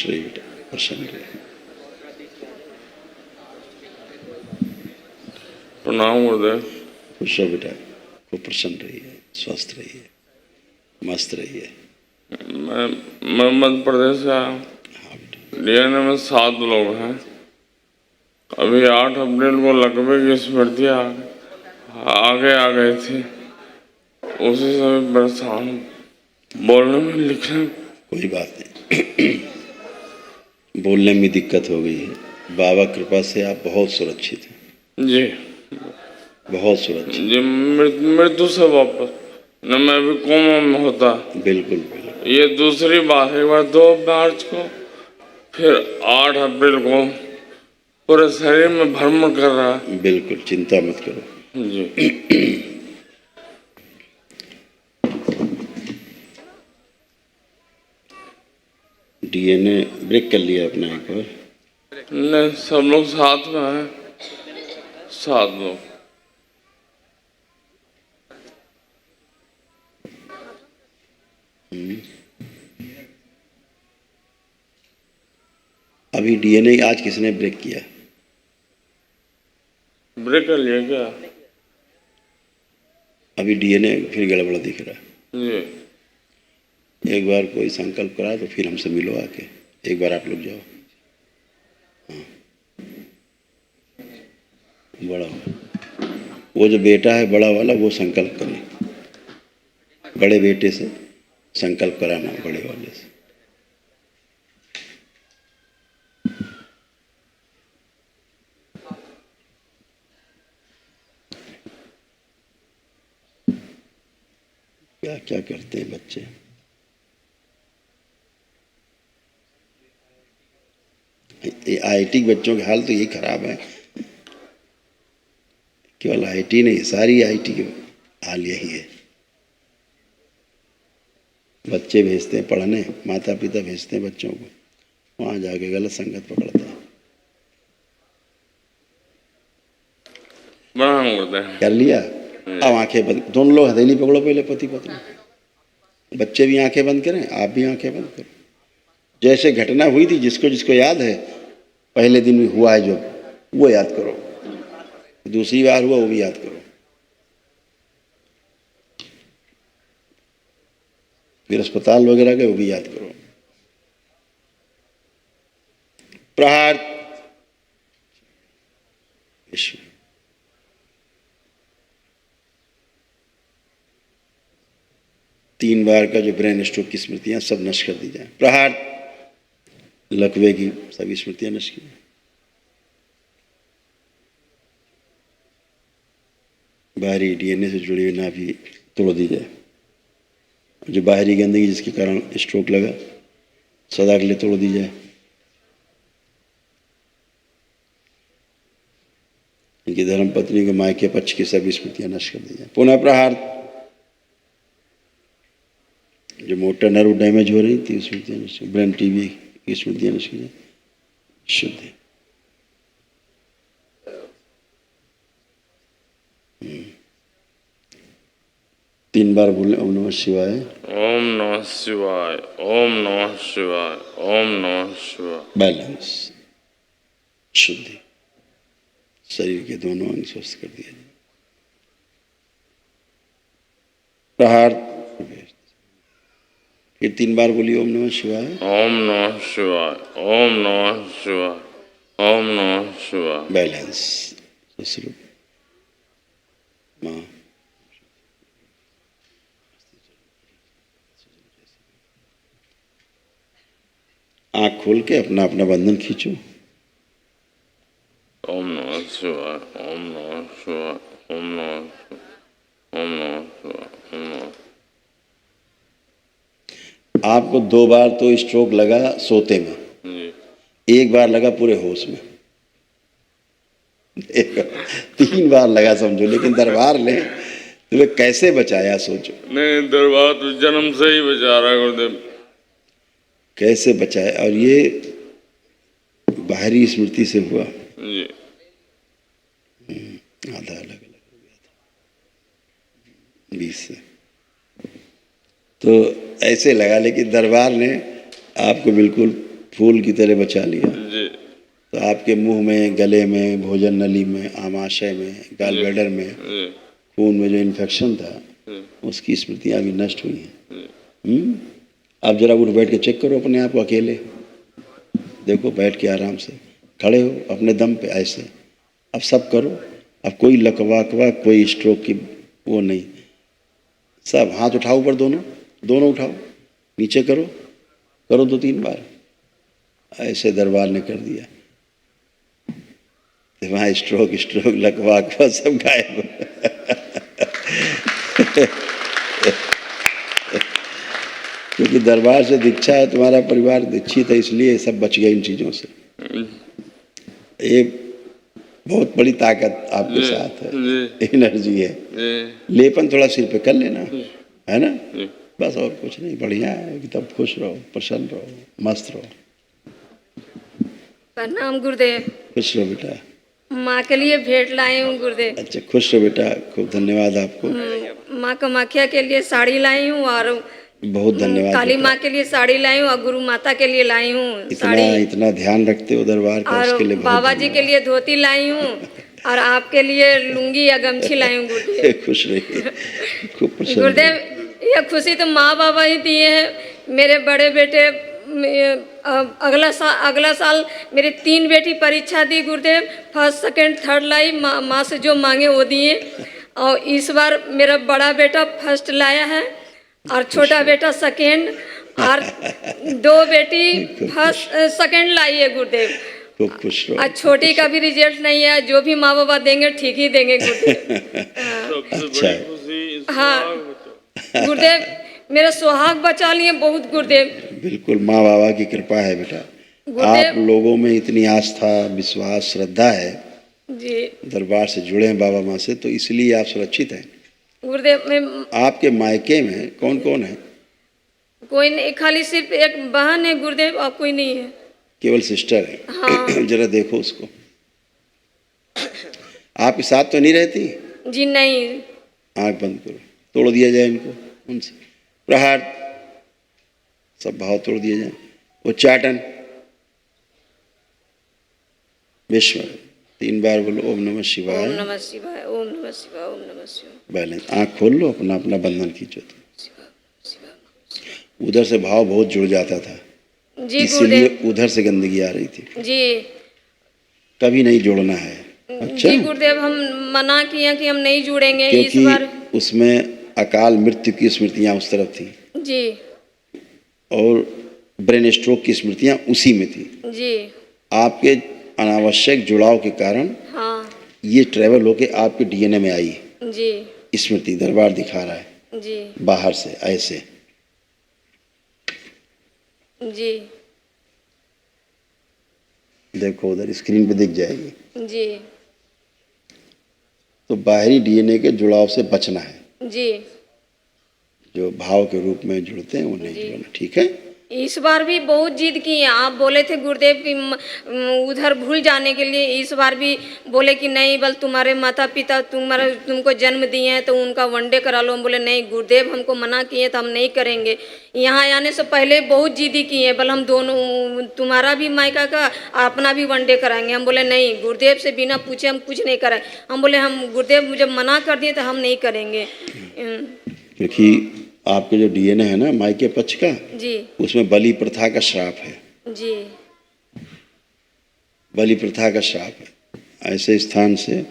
खुश रहिए बेटा, प्रसन्न रहिए। प्रणाम गुरुदेव। खुश रहो बेटा, खूब प्रसन्न रहिए, स्वस्थ रहिए, मस्त रहिए। मैं मध्य प्रदेश से आया हूँ। हाँ बेटा। डीएनए में 7 लोग हैं। अभी 8 अप्रैल को लकवे की स्मृति आगे आ गई थी, उसी से भी परेशान हूँ। बोलने में, लिखने में। कोई बात नहीं, बोलने में दिक्कत हो गई है, बाबा कृपा से आप बहुत सुरक्षित हैं जी, बहुत सुरक्षित। जी। मृत्यु से वापस न मैं भी कोमा में होता। बिल्कुल बिल्कुल। ये दूसरी बात है। एक बार 2 मार्च को, फिर 8 अप्रैल को पूरे शरीर में भ्रमण कर रहा है। बिल्कुल चिंता मत करो जी। डीएनए ब्रेक कर लिया अपना एक बार। नहीं, सब लोग साथ में हैं, 7 लोग। अभी डीएनए आज किसने ब्रेक किया? ब्रेक कर लिया क्या? अभी डीएनए फिर गड़बड़ा दिख रहा है। जी। एक बार कोई संकल्प करा तो फिर हमसे मिलो आके, एक बार आप लोग जाओ। हाँ, बड़ा वो जो बेटा है बड़ा वाला, वो संकल्प करे, बड़े बेटे से संकल्प कराना, बड़े वाले से। क्या क्या करते हैं बच्चे। आईआईटी के बच्चों के हाल तो यही खराब है, केवल आईआईटी नहीं, सारी आईआईटी के हाल यही है। बच्चे भेजते हैं पढ़ने, माता पिता भेजते हैं बच्चों को, वहां जाके गलत संगत पकड़ते हैं। कर लिया, अब आंखें बंद, दोनों लोग हथेली पकड़ो पहले, पति पत्नी। बच्चे भी आंखें बंद करें, आप भी आंखें बंद करो। जैसे घटना हुई थी, जिसको जिसको याद है, पहले दिन में हुआ है जो, वो याद करो, दूसरी बार हुआ वो भी याद करो, फिर अस्पताल वगैरह गए वो भी याद करो। प्रहार विश्व 3 बार का जो ब्रेन स्ट्रोक की स्मृतियां सब नष्ट कर दी जाए। प्रहार लकवे की सभी स्मृतियां नष्ट की। बाहरी डीएनए से जुड़ी हुई नाभि तोड़ दी जाए। जो बाहरी गंदगी जिसके कारण स्ट्रोक लगा, सदा के लिए तोड़ दी जाए। इनकी धर्म पत्नी के मायके पक्ष की सभी स्मृतियां नष्ट कर दी जाए। पुनः प्रहार, जो मोटर नर्व डैमेज हो रही थी स्मृतियां नष्ट, ब्रेन टीबी की स्मृतियां नष्ट की जाए। शुद्ध 3 बार बोले ओम नमः शिवाय, ओम नमः शिवाय, ओम नमः शिवाय, ओम नमः शिवाय। बैलेंस, शुद्धि, शरीर के दोनों अंग स्वस्थ कर दिए जाए। प्रहार, फिर 3 बार बोलिए ओम नमः शिवाय, ओम नमः शिवाय, ओम नमः शिवाय, ओम नमः शिवाय। बैलेंस, स्वरूप माँ, आँख खोल के अपना अपना बंधन खींचो। ओम नमः शिवाय, ओम नमः शिवाय, ओम नमः शिवाय, ओम नमः शिवाय, ओम नमः। आपको 2 बार तो स्ट्रोक लगा सोते में, जी। 1 बार लगा पूरे होश में, 3 बार लगा समझो। लेकिन दरबार ने तुम्हें कैसे बचाया सोचो। नहीं, दरबार तो जन्म से ही बचा रहा है गुरुदेव। कैसे बचाया, और ये बाहरी स्मृति से हुआ। जी। आधा अलग अलग हो गया था 20 से, तो ऐसे लगा। लेकिन दरबार ने आपको बिल्कुल फूल की तरह बचा लिया। जी तो आपके मुंह में, गले में, भोजन नली में, आमाशय में, गाल ब्लैडर में, जी खून में जो इन्फेक्शन था जी उसकी स्मृतियाँ भी नष्ट हुई हैं। जी। आप जरा उठ बैठ के चेक करो अपने आप को अकेले, देखो बैठ के आराम से, खड़े हो अपने दम पे ऐसे, अब सब करो। अब कोई लकवा कोई स्ट्रोक की वो नहीं, सब हाथ उठाओ ऊपर, दोनों दोनों उठाओ, नीचे करो, करो 2-3 बार, ऐसे दरबार ने कर दिया। वहाँ स्ट्रोक लकवा सब गायब। क्योंकि दरबार से दीक्षा है, तुम्हारा परिवार दीक्षित है, इसलिए सब बच गए इन चीज़ों से। ये बहुत बड़ी ताकत आपके जी, साथ है, जी, एनर्जी है। जी लेपन थोड़ा सिर पे कर लेना, है ना, जी। बस और कुछ नहीं। बढ़िया है, एकदम खुश रहो, प्रसन्न रहो, मस्त रहो, प्रणाम गुरुदेव। खुश रहो बेटा। माँ के लिए भेंट लाई हूँ गुरुदेव। अच्छा, खुश रहो बेटा, खूब धन्यवाद आपको, माँ कामाख्या के लिए साड़ी लाई हूँ और बहुत धन्यवाद काली बेटा। माँ के लिए साड़ी लाई हूँ और गुरु माता के लिए लाई हूँ इतना साड़ी, इतना ध्यान रखते हो दरबार का, और उसके लिए बहुत बाबा जी के लिए धोती लाई हूँ और आपके लिए लुंगी या गमछी लाई हूँ गुरुदेव। धन्यवाद। खुश रहिए, खूब प्रसन्न गुरुदेव, रहिए। यह खुशी तो माँ बाबा ही दिए हैं। मेरे बड़े बेटे अगला साल मेरी 3 बेटी परीक्षा दी गुरुदेव, फर्स्ट सेकंड थर्ड लाई, माँ से जो मांगे वो दिए। और इस बार मेरा बड़ा बेटा फर्स्ट लाया है और छोटा बेटा सेकंड, और 2 बेटी फर्स्ट सेकंड लाई है गुरुदेव। खूब खुश रहो। और छोटी का भी रिजल्ट नहीं है, जो भी माँ बाबा देंगे ठीक ही देंगे गुरुदेव। अच्छा है। खुशी हाँ गुरुदेव, मेरा सुहाग बचा लिए बहुत गुरुदेव। बिल्कुल, माँ बाबा की कृपा है बेटा। आप गुरुदेव लोगों में इतनी आस्था, विश्वास, श्रद्धा है, जी दरबार से जुड़े हैं बाबा माँ से, तो इसलिए आप सुरक्षित हैं। गुरुदेव, मैं आपके मायके में कौन कौन है? कोई नहीं, खाली सिर्फ एक बहन है गुरुदेव और कोई नहीं है। केवल सिस्टर है? हाँ जरा देखो उसको, आपके साथ तो नहीं रहती? जी नहीं। आंख बंद करो, तोड़ दिया जाए इनको, उनसे प्रहार, सब भाव तोड़ दिए जाए। उच्चाटन, विश्व 3 बार बोलो ओम नमः ओम शिवाय। नमः शिवाय, ओम नमः शिवाय, ओम नमः शिवाय। बैलेंस, आंख खोल लो, अपना अपना बंधन खींचो। उधर से भाव बहुत जुड़ जाता था, जी इसीलिए गुरुदेव उधर से गंदगी आ रही थी। जी। कभी नहीं जोड़ना है। अच्छा, जी गुरुदेव, हम मना किए कि हम नहीं जुड़ेंगे इस क्योंकि बार। उसमें अकाल मृत्यु की स्मृतियां उस तरफ थी जी और ब्रेन स्ट्रोक की स्मृतियां उसी में थी। जी आपके अनावश्यक जुड़ाव के कारण हाँ ये ट्रेवल होके आपके डीएनए में आई जी स्मृति। दरबार दिखा रहा है जी बाहर से ऐसे, जी देखो उधर स्क्रीन पे दिख जाएगी। जी तो बाहरी डीएनए के जुड़ाव से बचना है, जी। जो भाव के रूप में जुड़ते हैं वो नहीं जी। जुड़ना, ठीक है? इस बार भी बहुत जिद की हैं। आप बोले थे गुरुदेव कि उधर भूल जाने के लिए, इस बार भी बोले कि नहीं, बल तुम्हारे माता पिता तुमको जन्म दिए हैं तो उनका वनडे करा लो। हम बोले नहीं गुरुदेव, हमको मना किए तो हम नहीं करेंगे। यहाँ आने से पहले बहुत जिद्दी की हैं, बल हम दोनों, तुम्हारा भी मायका का अपना भी वनडे कराएंगे। हम बोले नहीं, गुरुदेव से बिना पूछे हम कुछ नहीं कराएं। हम बोले हम गुरुदेव जब मना कर दिए तो हम नहीं करेंगे। क्योंकि आपके जो डीएनए है ना मायके पक्ष का, जी उसमें बलि प्रथा का श्राप है। जी बलि प्रथा का श्राप है ऐसे स्थान से।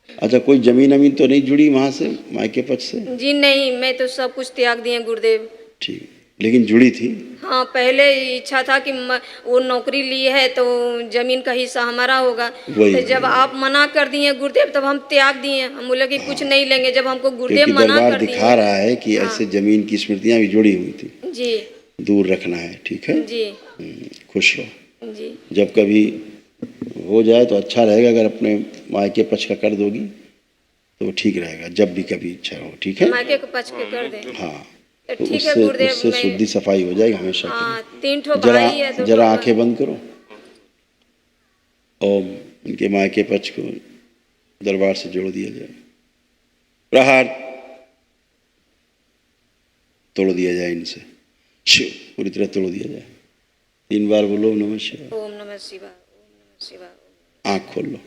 अच्छा, कोई जमीन अमीन तो नहीं जुड़ी वहां से मायके पक्ष से? जी नहीं, मैं तो सब कुछ त्याग दिए गुरुदेव। ठीक, लेकिन जुड़ी थी? हाँ, पहले इच्छा था कि वो नौकरी ली है तो जमीन का हिस्सा हमारा होगा। वही, तो जब आप मना कर दिए गुरुदेव तब हम त्याग दिए। हम बोले कि कुछ नहीं लेंगे, जब हमको गुरुदेव क्योंकि मना दरबार कर दिखा दिए। रहा है कि ऐसे जमीन की स्मृतियां भी जुड़ी हुई थी, जी दूर रखना है, ठीक है? जी खुश रहो। जी जब कभी हो जाए तो अच्छा रहेगा, अगर अपने मायके पक्ष का कर दोगी तो वो ठीक रहेगा, जब भी कभी इच्छा हो, ठीक है? मायके को पच के कर दें। हाँ, तो तो ठीक है उससे गुरुदेव, उससे मैं शुद्धि सफाई हो जाएगी हमेशा के हाँ, लिए। 3 ठो जरा भाई है, 2 जरा ठो आंखें बंद करो और इनके मायके पक्ष को दरबार से जोड़ दिया जाए। प्रहार, तोड़ दिया जाए इनसे, शिव पूरी तरह तोड़ दिया जाए। 3 बार बोलो ओम नमः शिवाय। ओम नमः शिवाय, ओम नमः शिवाय, आँख खोल लो,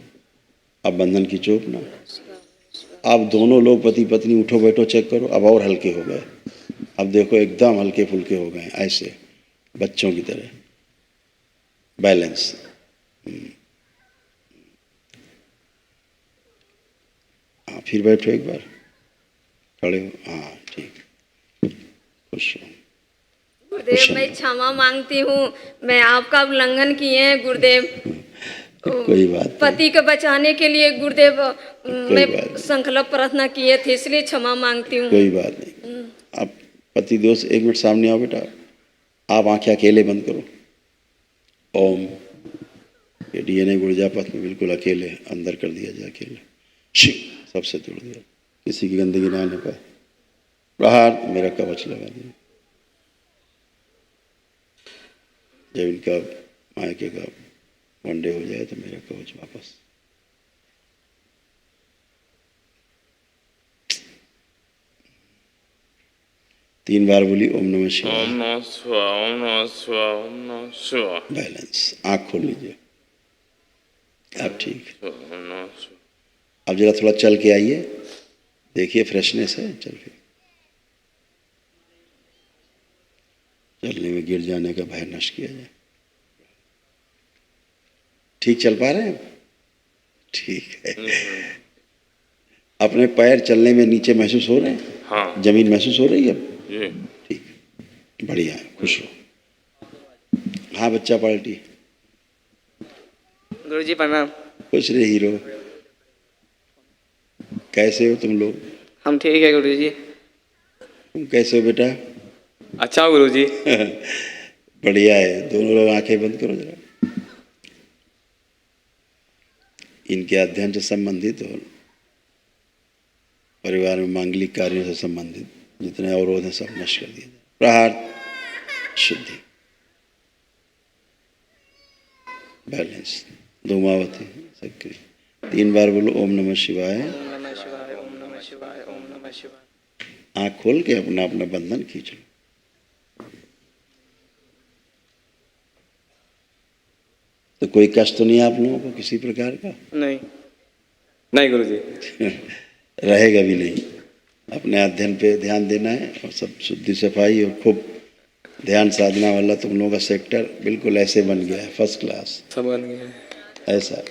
अब बंधन खींचो अपना। ओम नमः शिवाय। अब दोनों लोग पति पत्नी उठो बैठो, चेक करो, अब और हल्के हो गए। अब देखो एकदम हल्के फुल्के हो गए, ऐसे बच्चों की तरह, बैलेंस। हाँ, फिर बैठो एक बार, खड़े हो, हाँ ठीक, खुश हो। गुरुदेव मैं क्षमा मांगती हूँ, मैं आपका उल्लंघन किए हैं गुरुदेव। कोई बात नहीं, पति को बचाने के लिए गुरुदेव मैं बात नहीं। संकल्प प्रार्थना किए थे, इसलिए क्षमा मांगती हूँ। कोई बात नहीं। आप पति दोस्त 1 मिनट सामने आओ बेटा, आप आंखें अकेले बंद करो। ओम, ये डीएनए गुर्जापथ में बिल्कुल अकेले अंदर कर दिया जाए, अकेले शिव सबसे तोड़ दिया, किसी की गंदगी ना आने पाए। प्रहार, मेरा कवच लगा दिया। जब इनका मायके का वनडे हो जाए तो मेरा कवच वापस। तीन बार बोली ओम नमः शिवाय। ओम नमः शिवाय, ओम नमः शिवाय, ओम नमः शिवाय। बैलेंस, आँख खोल लीजिए, अब ठीक। ओम नमः शिवाय। अब जरा थोड़ा चल के आइए, देखिए फ्रेशनेस है, चल के चलने में गिर जाने का भय नष्ट किया जाए। ठीक चल पा रहे हैं? ठीक है। अपने पैर चलने में नीचे महसूस हो रहे हैं? हाँ जमीन महसूस हो रही है अब? जी। ठीक, बढ़िया, खुश रहो। हाँ बच्चा पलटी। गुरुजी प्रणाम। खुश रहे हीरो। कैसे हो तुम लोग? हम ठीक है गुरुजी। तुम कैसे हो बेटा? अच्छा हो गुरुजी। बढ़िया है। दोनों लोग आंखें बंद करो जरा। इनके अध्ययन से संबंधित और परिवार में मांगलिक कार्यों से संबंधित जितने अवरोध हैं सब नष्ट कर दिए जाए। प्रहार, शुद्धि, बैलेंस, धूमावती, सक्रिय। 3 बार बोलो ओम नमः शिवाय। ओम नमः शिवाय, ओम नमः शिवाय, ओम नमः शिवाय। आँख खोल के अपना अपना बंधन खींच लो। तो कोई कष्ट तो नहीं आप लोगों को किसी प्रकार का? नहीं नहीं गुरुजी। रहेगा भी नहीं। अपने अध्ययन पे ध्यान देना है और सब शुद्धि सफाई और खूब ध्यान साधना वाला तुम लोगों का सेक्टर बिल्कुल ऐसे बन गया है, फर्स्ट क्लास सब बन गए हैं। ऐसा।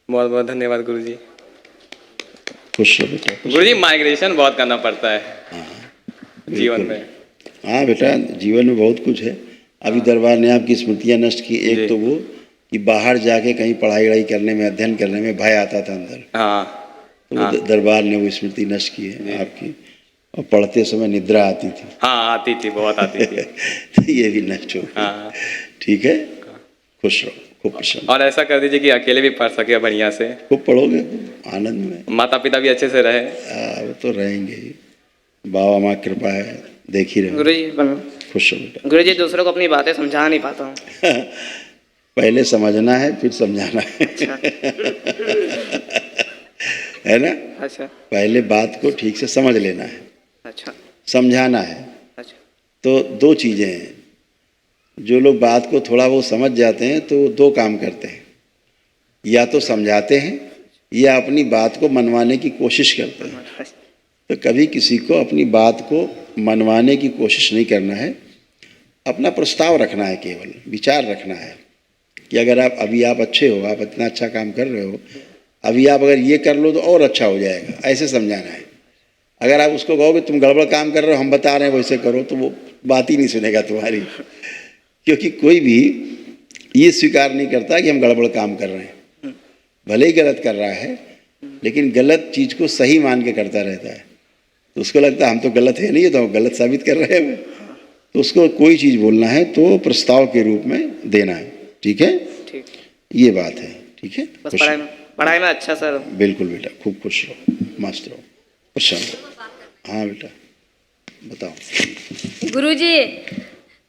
बहुत बहुत धन्यवाद गुरुजी। खुश हो बेटा, खुश गुरुजी माइग्रेशन बहुत करना पड़ता है हो। जीवन बिल्कुल। में। हाँ बेटा, जीवन में बहुत कुछ है। अभी दरबार ने आपकी स्मृतियाँ नष्ट की। एक जी। तो वो कि बाहर जाके कहीं पढ़ाई वढ़ाई करने में, अध्ययन करने में भय आता था अंदर, हाँ तो वो दरबार ने वो स्मृति नष्ट की है आपकी। और पढ़ते समय निद्रा आती थी। हाँ आती थी, बहुत आती थी। तो ये भी नष्ट हो गई। हाँ। ठीक है, खुश रहो, खूब प्रसन्न, और ऐसा कर दीजिए कि अकेले भी पढ़ सके बढ़िया से। खूब पढ़ोगे, आनंद में। माता पिता भी अच्छे से रहे। वो तो रहेंगे ही, बाबा माँ कृपा है, देख ही रहे। गुरुजी खुश हो बेटा। गुरुजी दूसरों को अपनी बातें समझा नहीं पाता हूँ। पहले समझना है फिर समझाना है। है ना? अच्छा पहले बात को ठीक से समझ लेना है, अच्छा समझाना है। अच्छा। तो 2 चीज़ें हैं। जो लोग बात को थोड़ा वो समझ जाते हैं तो 2 काम करते हैं, या तो समझाते हैं या अपनी बात को मनवाने की कोशिश करते हैं। तो कभी किसी को अपनी बात को मनवाने की कोशिश नहीं करना है। अपना प्रस्ताव रखना है, केवल विचार रखना है कि अगर आप अच्छे हो, आप इतना अच्छा काम कर रहे हो, अभी आप अगर ये कर लो तो और अच्छा हो जाएगा, ऐसे समझाना है। अगर आप उसको कहोगे तुम गड़बड़ काम कर रहे हो, हम बता रहे हैं वैसे करो, तो वो बात ही नहीं सुनेगा तुम्हारी। क्योंकि कोई भी ये स्वीकार नहीं करता कि हम गड़बड़ काम कर रहे हैं। भले ही गलत कर रहा है, लेकिन गलत चीज़ को सही मान के करता रहता है। तो उसको लगता है हम तो गलत है नहीं, तो हम गलत साबित कर रहे हैं। तो उसको कोई चीज़ बोलना है तो प्रस्ताव के रूप में देना है। ठीक है, ठीक। ये बात है। ठीक है, बस खुश पढ़ाई में अच्छा सर। बिल्कुल बेटा, खूब खुश रहो, मस्त रहो, प्रसन्न रहो। हाँ बेटा, बताओ। गुरुजी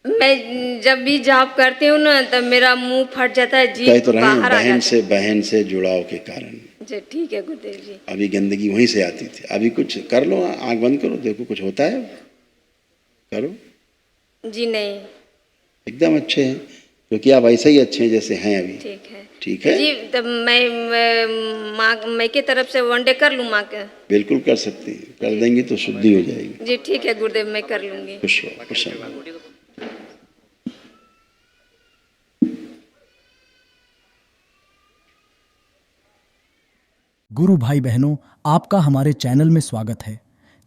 मैं जब भी जाप करती हूँ ना तब मेरा मुंह फट जाता है, कह जीभ तो रहे हैं, बाहर आ जाता है। बहन से जुड़ाव के कारण। जी ठीक है गुरुदेव जी। अभी गंदगी वहीं से आती थी। अभी कुछ कर लो, आंख बंद करो, देखो कुछ होता है। करो। जी नहीं। एकदम अच्छे हैं, क्योंकि आप ऐसे ही अच्छे हैं जैसे हैं अभी। ठीक है। ठीक है, जी तब मैं माँ मैं की तरफ से वनडे कर लूँ माँ के। बिल्कुल कर सकती हैं, कर देंगी तो शुद्धि हो जाएगी। जी ठीक है गुरुदेव, मैं कर लूँगी। खुश रहो, खुश रहो। गुरु भाई बहनों, आपका हमारे चैनल में स्वागत है।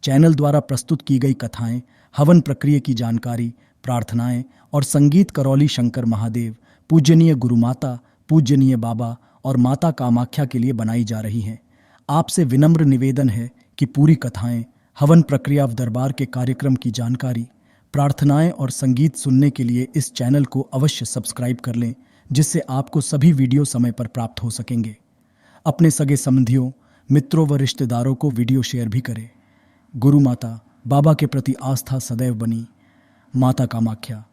चैनल द्वारा प्रस्तुत की गई कथाएं, हवन प्रक्रिया की जानकारी, प्रार्थनाएं और संगीत करौली शंकर महादेव, पूजनीय गुरु माता, पूजनीय बाबा और माता कामाख्या के लिए बनाई जा रही हैं। आपसे विनम्र निवेदन है कि पूरी कथाएं, हवन प्रक्रिया दरबार के कार्यक्रम की जानकारी, प्रार्थनाएं और संगीत सुनने के लिए इस चैनल को अवश्य सब्सक्राइब कर लें, जिससे आपको सभी वीडियो समय पर प्राप्त हो सकेंगे। अपने सगे संबंधियों, मित्रों व रिश्तेदारों को वीडियो शेयर भी करें। गुरु माता, बाबा के प्रति आस्था सदैव बनी। माता कामाख्या,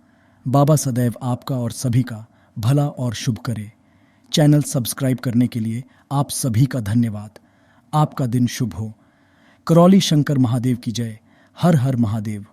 बाबा सदैव आपका और सभी का भला और शुभ करे। चैनल सब्सक्राइब करने के लिए आप सभी का धन्यवाद। आपका दिन शुभ हो। करौली शंकर महादेव की जय। हर हर महादेव।